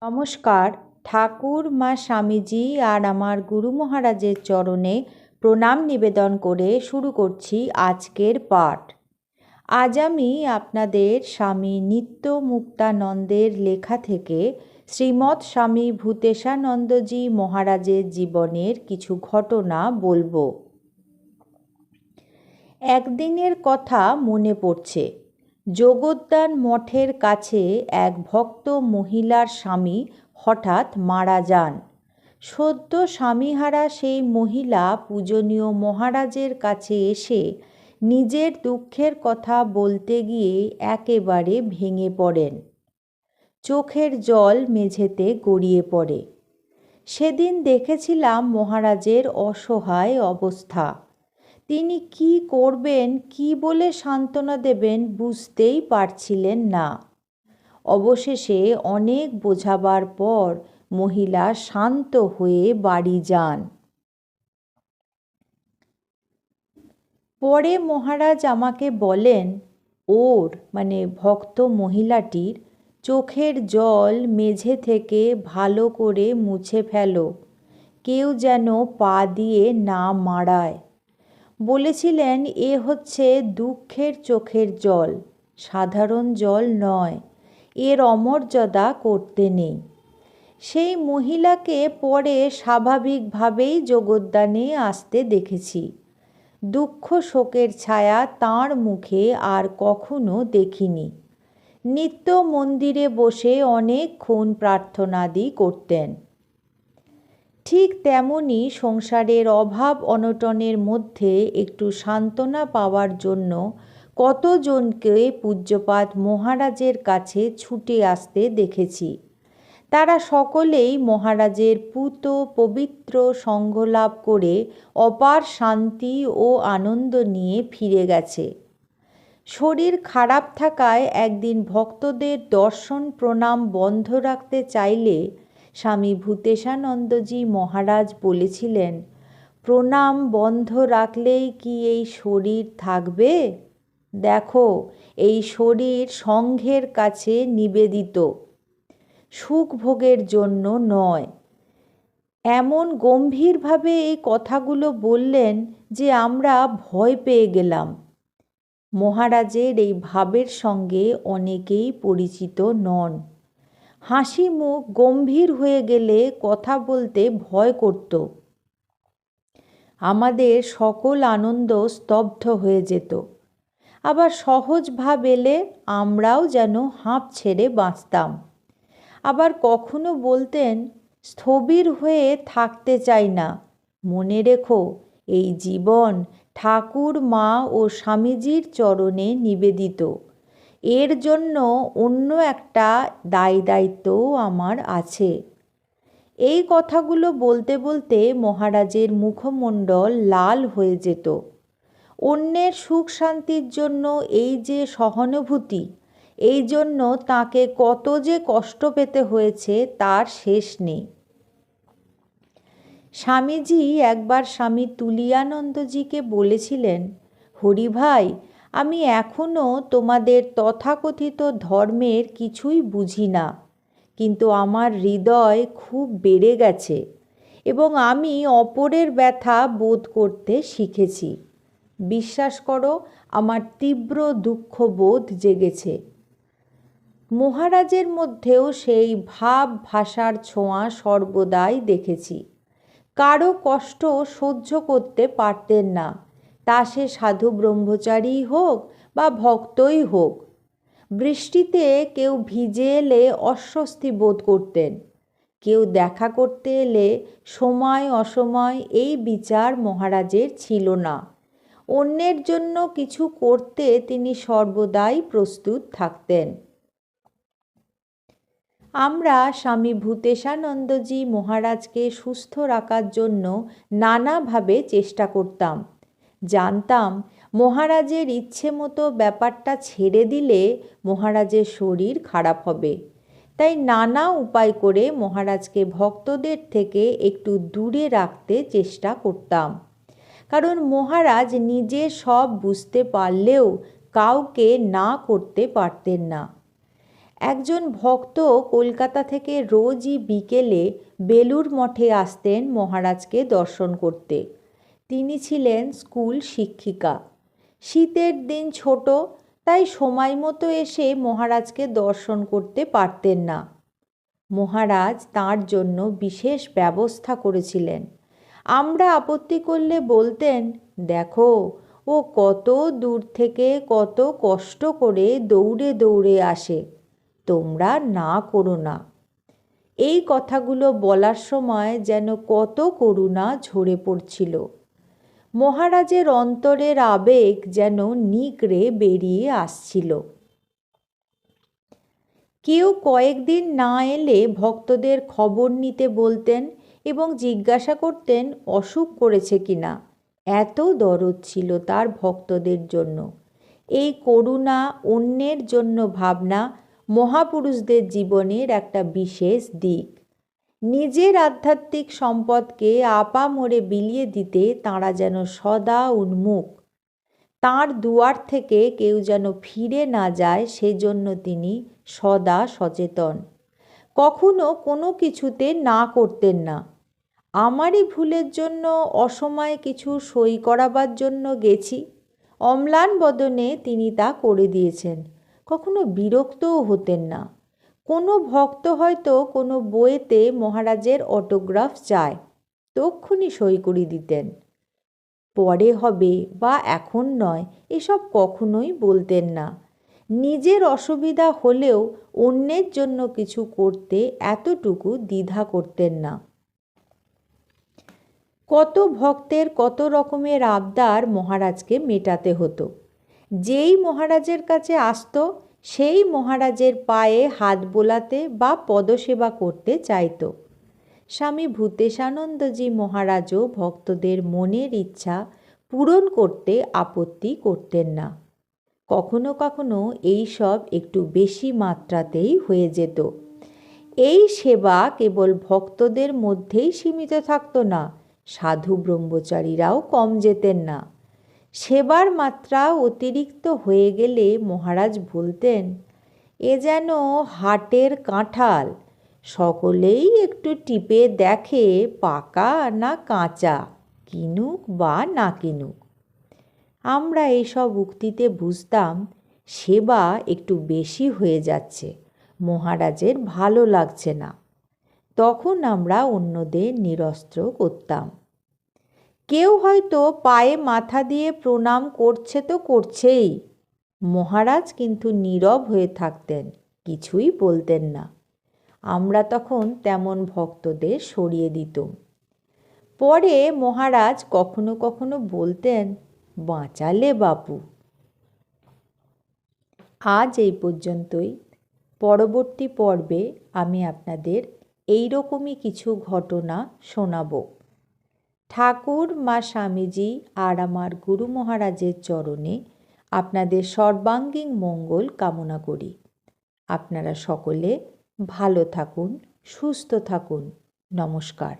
নমস্কার। ঠাকুর মা স্বামীজি আর আমার গুরু মহারাজের চরণে প্রণাম নিবেদন করে শুরু করছি আজকের পাঠ। আজ আমি আপনাদের স্বামী নিত্য মুক্তানন্দের লেখা থেকে শ্রীমৎ স্বামী ভূতেশানন্দজি মহারাজের জীবনের কিছু ঘটনা বলবো। একদিনের কথা মনে পড়ছে। যোগোদ্যান মঠের কাছে এক ভক্ত মহিলার স্বামী হঠাৎ মারা যান। সদ্য স্বামীহারা সেই মহিলা পূজনীয় মহারাজের কাছে এসে নিজের দুঃখের কথা বলতে গিয়ে একেবারে ভেঙে পড়েন। চোখের জল মেঝেতে গড়িয়ে পড়ে। সেদিন দেখেছিলাম মহারাজের অসহায় অবস্থা। তিনি কি করবেন, কি বলে সান্ত্বনা দেবেন বুঝতেই পারছিলেন না। অবশেষে অনেক বোঝাবার পর মহিলা শান্ত হয়ে বাড়ি যান। পরে মহারাজ আমাকে বলেন, ওর মানে ভক্ত মহিলাটির চোখের জল মেঝে থেকে ভালো করে মুছে ফেলো, কেউ যেন পা দিয়ে না মাড়ায়। বলেছিলেন এ হচ্ছে দুঃখের চোখের জল, সাধারণ জল নয়, এর অমর্যাদা করতে নেই। সেই মহিলাকে পরে স্বাভাবিকভাবেই যোগদানে আসতে দেখেছি। দুঃখ শোকের ছায়া তাঁর মুখে আর কখনো দেখিনি। নিত্য মন্দিরে বসে অনেকক্ষণ প্রার্থনাদি করতেন। ঠিক তেমনি সংসারের অভাব অনটনের মধ্যে একটু সান্ত্বনা পাওয়ার জন্য কতজনকে পূজ্যপাদ মহারাজের কাছে ছুটে আসতে দেখেছি। তারা সকলেই মহারাজের পূত পবিত্র সঙ্গলাভ করে অপার শান্তি ও আনন্দ নিয়ে ফিরে গেছে। শরীর খারাপ থাকায় একদিন ভক্তদের দর্শন প্রণাম বন্ধ রাখতে চাইলে স্বামী ভূতেশানন্দজি মহারাজ বলেছিলেন, প্রণাম বন্ধ রাখলেই কি এই শরীর থাকবে? দেখো, এই শরীর সংঘের কাছে নিবেদিত, সুখভোগের জন্য নয়। এমন গম্ভীরভাবে এই কথাগুলো বললেন যে আমরা ভয় পেয়ে গেলাম। মহারাজের এই ভাবের সঙ্গে অনেকেই পরিচিত নন। হাসি মুখ গম্ভীর হয়ে গেলে কথা বলতে ভয় করত। আমাদের সকল আনন্দ স্তব্ধ হয়ে যেত। আবার সহজ ভাব এলে আমরাও যেন হাঁপ ছেড়ে বাঁচতাম। আবার কখনো বলতেন, স্থবির হয়ে থাকতে চাই না, মনে রেখো এই জীবন ঠাকুর মা ও স্বামীজির চরণে নিবেদিত, এর জন্য অন্য একটা দায়িত্বও আমার আছে। এই কথাগুলো বলতে বলতে মহারাজের মুখমণ্ডল লাল হয়ে যেত। অন্যের সুখ শান্তির জন্য এই যে সহানুভূতি, এই জন্য তাকে কত যে কষ্ট পেতে হয়েছে তার শেষ নেই। স্বামীজি একবার স্বামী তুলিয়ানন্দজিকে বলেছিলেন, হরি ভাই, আমি এখনও তোমাদের তথাকথিত ধর্মের কিছুই বুঝি না, কিন্তু আমার হৃদয় খুব বেড়ে গেছে এবং আমি অপরের ব্যথা বোধ করতে শিখেছি। বিশ্বাস করো, আমার তীব্র দুঃখবোধ জেগেছে। মহারাজের মধ্যেও সেই ভাব ভাষার ছোঁয়া সর্বদাই দেখেছি। কারো কষ্ট সহ্য করতে পারতেন না, তা সে সাধু ব্রহ্মচারীই হোক বা ভক্তই হোক। বৃষ্টিতে কেউ ভিজে এলে অস্বস্তি বোধ করতেন। কেউ দেখা করতে এলে সময় অসময় এই বিচার মহারাজের ছিল না। অন্যের জন্য কিছু করতে তিনি সর্বদাই প্রস্তুত থাকতেন। আমরা স্বামী ভূতেশানন্দজি মহারাজকে সুস্থ রাখার জন্য নানাভাবে চেষ্টা করতাম। জানতাম মহারাজের ইচ্ছে মতো ব্যাপারটা ছেড়ে দিলে মহারাজের শরীর খারাপ হবে। তাই নানা উপায় করে মহারাজকে ভক্তদের থেকে একটু দূরে রাখতে চেষ্টা করতাম। কারণ মহারাজ নিজে সব বুঝতে পারলেও কাউকে না করতে পারতেন না। একজন ভক্ত কলকাতা থেকে রোজই বিকেলে বেলুড় মঠে আসতেন মহারাজকে দর্শন করতে। তিনি ছিলেন স্কুল শিক্ষিকা। শীতের দিন ছোট, তাই সময় মতো এসে মহারাজকে দর্শন করতে পারতেন না। মহারাজ তাঁর জন্য বিশেষ ব্যবস্থা করেছিলেন। আমরা আপত্তি করলে বলতেন, দেখো, ও কত দূর থেকে কত কষ্ট করে দৌড়ে দৌড়ে আসে, তোমরা না করো না। এই কথাগুলো বলার সময় যেন কত করুণা ঝরে পড়ছিল। মহারাজের অন্তরের আবেগ যেন নিগড়ে বেরিয়ে আসছিল। কেউ কয়েকদিন না এলে ভক্তদের খবর নিতে বলতেন এবং জিজ্ঞাসা করতেন অসুখ করেছে কিনা। এত দরদ ছিল তার ভক্তদের জন্য। এই করুণা, অন্যের জন্য ভাবনা মহাপুরুষদের জীবনের একটা বিশেষ দিক। নিজের আধ্যাত্মিক সম্পদকে আপামরে বিলিয়ে দিতে তাঁরা যেন সদা উন্মুখ। তাঁর দুয়ার থেকে কেউ যেন ফিরে না যায়, সেজন্য তিনি সদা সচেতন। কখনো কোনো কিছুতে না করতেন না। আমারই ভুলের জন্য অসময়ে কিছু সই করাবার জন্য গেছি, অম্লান বদনে তিনি তা করে দিয়েছেন। কখনো বিরক্তও হতেন না। কোনো ভক্ত হয়তো কোনো বইতে মহারাজের অটোগ্রাফ চায়, তক্ষুনি সই করে দিতেন। পরে হবে বা এখন নয়, এসব কখনোই বলতেন না। নিজের অসুবিধা হলেও অন্যের জন্য কিছু করতে এতটুকু দ্বিধা করতেন না। কত ভক্তের কত রকমের আবদার মহারাজকে মেটাতে হতো। যেই মহারাজের কাছে আসতো সেই মহারাজের পায়ে হাত বোলাতে বা পদসেবা করতে চাইতো। স্বামী ভূতেশানন্দজি মহারাজও ভক্তদের মনের ইচ্ছা পূরণ করতে আপত্তি করতেন না। কখনো কখনো এই সব একটু বেশি মাত্রাতেই হয়ে যেত। এই সেবা কেবল ভক্তদের মধ্যেই সীমিত থাকতো না, সাধু ব্রহ্মচারীরাও কম যেতেন না। সেবার মাত্রা অতিরিক্ত হয়ে গেলে মহারাজ বলতেন, এ যেন হাটের কাঁঠাল, সকলেই একটু টিপে দেখে পাকা না কাঁচা, কিনুক বা না কিনুক। আমরা এইসব উক্তিতে বুঝতাম সেবা একটু বেশি হয়ে যাচ্ছে, মহারাজের ভালো লাগছে না। তখন আমরা অন্যদের নিরস্ত্র করতাম। কেউ হয়তো পায়ে মাথা দিয়ে প্রণাম করছে তো করছেই, মহারাজ কিন্তু নীরব হয়ে থাকতেন, কিছুই বলতেন না। আমরা তখন তেমন ভক্তদের সরিয়ে দিতাম। পরে মহারাজ কখনো কখনো বলতেন, বাঁচালে বাপু। আজ এই পর্যন্তই। পরবর্তী পর্বে আমি আপনাদের এই রকমই কিছু ঘটনা শোনাব। ঠাকুর, মা স্বামীজি আর আমার গুরু মহারাজের চরণে আপনাদের সর্বাঙ্গীন মঙ্গল কামনা করি। আপনারা সকলে ভালো থাকুন, সুস্থ থাকুন। নমস্কার।